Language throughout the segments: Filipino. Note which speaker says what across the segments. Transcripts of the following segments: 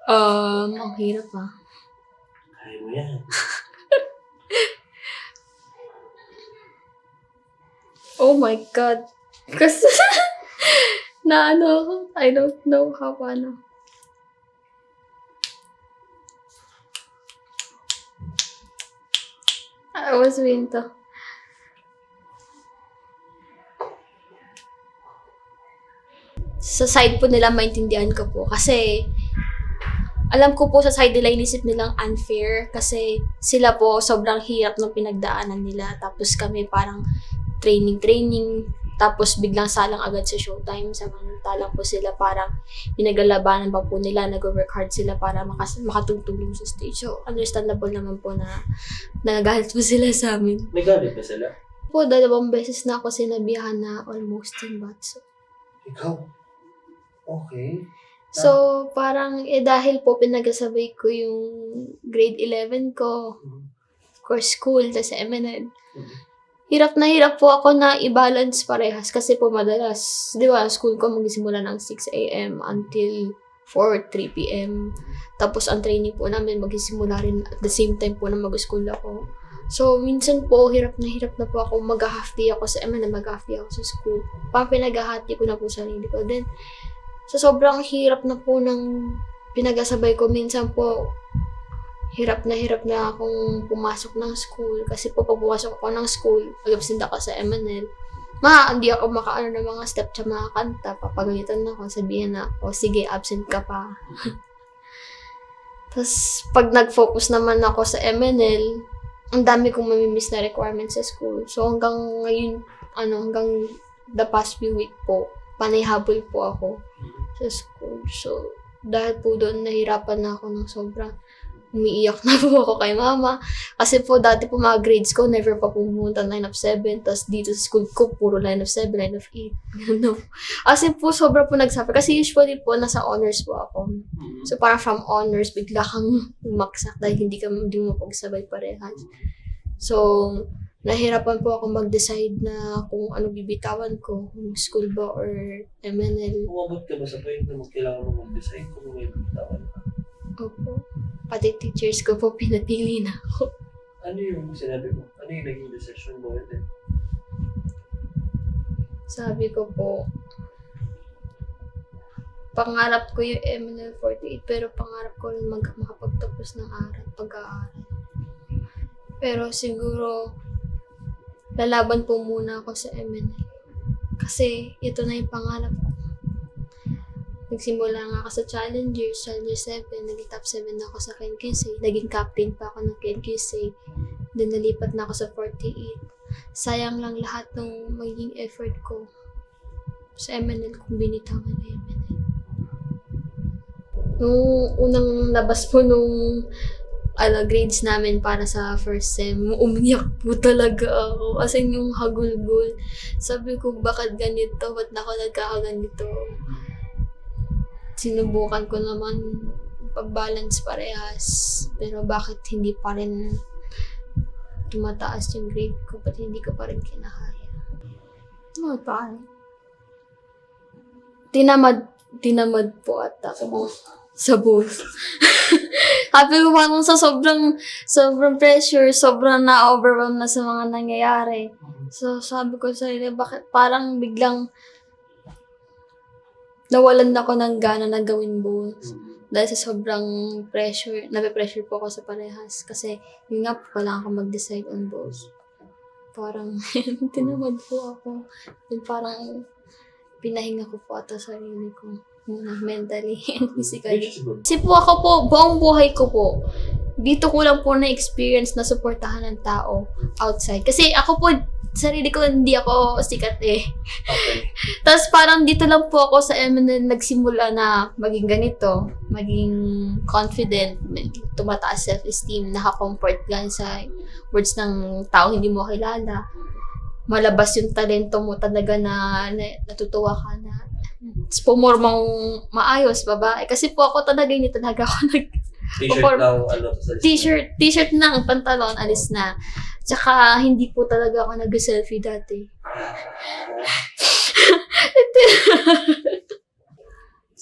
Speaker 1: Ang hirap ah.
Speaker 2: Kaya mo yan.
Speaker 1: Oh my God. Kasi, ako, I don't know how, I was winto. Sa side po nila, maintindihan ko po. Kasi, alam ko po sa side nila, inisip nilang unfair. Kasi, sila po, sobrang hirap ng pinagdaanan nila. Tapos kami parang training. Tapos biglang salang agad sa showtime. Samantalang po sila parang pinaglalabanan pa po nila. Nag-work hard sila para makatutulong sa stage. So, understandable naman po na nagagalit po sila sa amin.
Speaker 2: Nagalit ba sila?
Speaker 1: Po, 2 beses na ako sinabihan na almost in batso.
Speaker 2: Ikaw? Okay.
Speaker 1: So, parang dahil po pinagkasabay ko yung grade 11 ko, of course school, tapos sa MNN. Hirap na hirap po ako na i-balance parehas kasi po madalas, di ba, school ko magsimula ng 6 a.m. until 3 p.m. Tapos ang training po namin magsisimula rin at the same time po na mag-school ako. So, minsan po, hirap na po ako, mag-half day ako sa MNN, mag-half day ako sa school. Parang pinag-hati ko na po sarili ko. Then, sa sobrang hirap na po ng pinag-asabay ko, minsan po, hirap na akong pumasok ng school. Kasi po, pag pumasok ako ng school, mag-absent ako sa MNL. Hindi ako makaano ng mga step sa mga kanta. Papagalitan na ako, sabihin na, sige, absent ka pa. Tapos, pag nag-focus naman ako sa MNL, ang dami kong mamimiss na requirements sa school. So, hanggang ngayon, hanggang the past few week po, panayhabol po ako sa school. So, dahil po doon, nahirapan na ako ng sobrang umiiyak na po ako kay mama. Kasi po, dati po mga grades ko, never pa pumunta 9 of 7. Tapos dito sa school ko, puro 9 of 7, 9 of 8. Kasi po, sobra po nagsuffer. Kasi usually po, nasa honors po ako. So, parang from honors, bigla kang umaksak dahil hindi mo pagsabay parehas. So, nahirapan po ako mag-decide na kung ano bibitawan ko, kung school ba or MNL.
Speaker 2: Umabot ka ba sa point na kailangan mo mag-decide kung may bitawan ka?
Speaker 1: Opo. Pati teachers ko po, pinapili na ako.
Speaker 2: Ano yung sinabi mo? Ano yung naging decision mo?
Speaker 1: Sabi ko po, pangarap ko yung MNL 48, pero pangarap ko rin makapagtapos ng pag-aaral. Pero siguro, lalaban po muna ako sa MNL. Kasi ito na yung pangarap ko. Nagsimula nga ako sa Challenger 7, naging top 7 na ako sa KenQC, naging captain pa ako ng KenQC, then nalipat na ako sa 48. Sayang lang lahat ng magiging effort ko sa MNL kung binitawan na MNL. Nung unang labas po nung grades namin para sa first sem, umiyak po talaga ako. As in yung hagulgul. Sabi ko, bakit ganito? Ba't na ako nagkakaganito? Sinubukan ko naman pag-balance parehas. Pero bakit hindi pa rin tumataas yung grade ko? Ba't hindi ko pa rin kinakaya? Paano? Tinamad po ata. Sa booth. Sabi ko parang sa sobrang pressure, sobrang na-overwhelm na sa mga nangyayari. So sabi ko sa sarili, bakit parang biglang nawalan ako ng gana na gawin booth. Dahil sa sobrang pressure, nape-pressure po ako sa parehas. Kasi yun nga po, kailangan ko mag-decide on both. Parang tinamad po ako. Then parang pinahinga ko po ata sarili ko. Mentally and physically. Kasi po ako po, buong buhay ko po, dito ko lang po na-experience na suportahan ng tao outside. Kasi ako po, sarili ko, hindi ako sikat eh.
Speaker 2: Okay.
Speaker 1: Tapos parang dito lang po ako sa MNN nagsimula na maging ganito, maging confident, tumataas self-esteem, naka-comfort gan sa words ng tao hindi mo kilala. Malabas yung talento mo talaga na natutuwa ka na pumormang maayos, babae. Kasi po ako talaga, hindi talaga ako
Speaker 2: T-shirt ng
Speaker 1: T-shirt ng pantalon, alis na. Tsaka, hindi po talaga ako nag-selfie dati.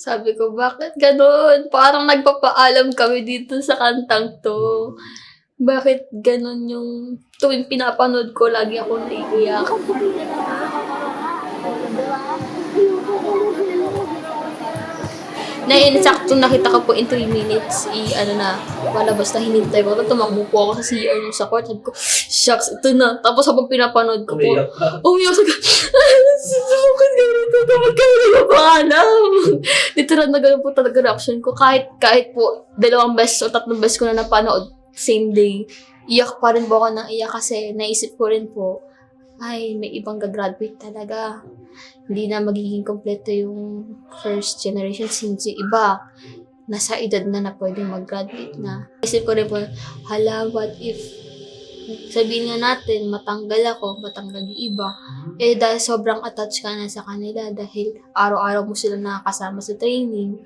Speaker 1: Sabi ko, bakit ganun? Parang nagpapaalam kami dito sa kantang to. Bakit ganun yung tuwing pinapanood ko, lagi ako naiiyak. Sakto nakita ko po in 3 minutes, palabas na hinintay ko. Tumakbo po ako sa CR nung sa court. Sabi ko, shucks, ito na. Tapos habang pinapanood ko po,
Speaker 2: Umiyak ka.
Speaker 1: umiyak sa bakit ganito? Dapat kami nagpapaalam. Literal na ganun po talaga reaction ko. Kahit po 2 beses o 3 beses ko na napanood, same day, iyak pa rin po ako ng iyak kasi naisip ko rin po, ay, may ibang gagraduate talaga. Hindi na magiging kompleto yung first generation since yung iba nasa edad na pwedeng mag-graduate na. Isip ko rin po, hala, what if sabihin nga natin, matanggal yung iba. Dahil sobrang attached ka na sa kanila dahil araw-araw mo sila nakakasama sa training.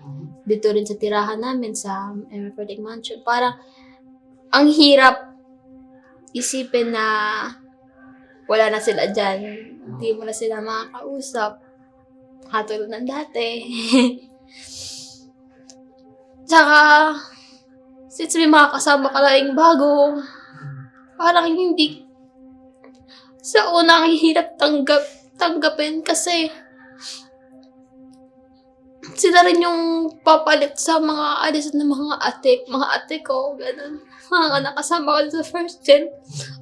Speaker 1: Dito rin sa tirahan namin sa Emerald Mansion. Parang, ang hirap isipin na wala na sila dyan. Hindi mo na sila makakausap. Katulad ng dati. Tsaka, since may makakasama ka lang bago, parang hindi. Sa una, ang hirap tanggapin kasi sila rin yung papalit sa mga alis ng mga ate ko, ganun. Mga nakasama ko sa first gen.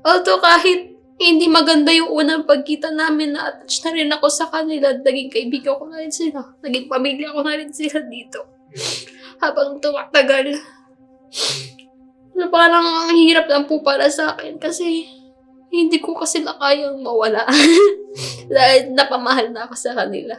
Speaker 1: Although kahit hindi maganda yung unang pagkita namin, na attached na rin ako sa kanila. Naging kaibigan ko na rin sila. Naging pamilya ko na rin sila dito. Habang tumatagal. So, parang ang hirap lang po para sa akin kasi hindi ko kasi na kayang mawala. Dahil napamahal na ako sa kanila.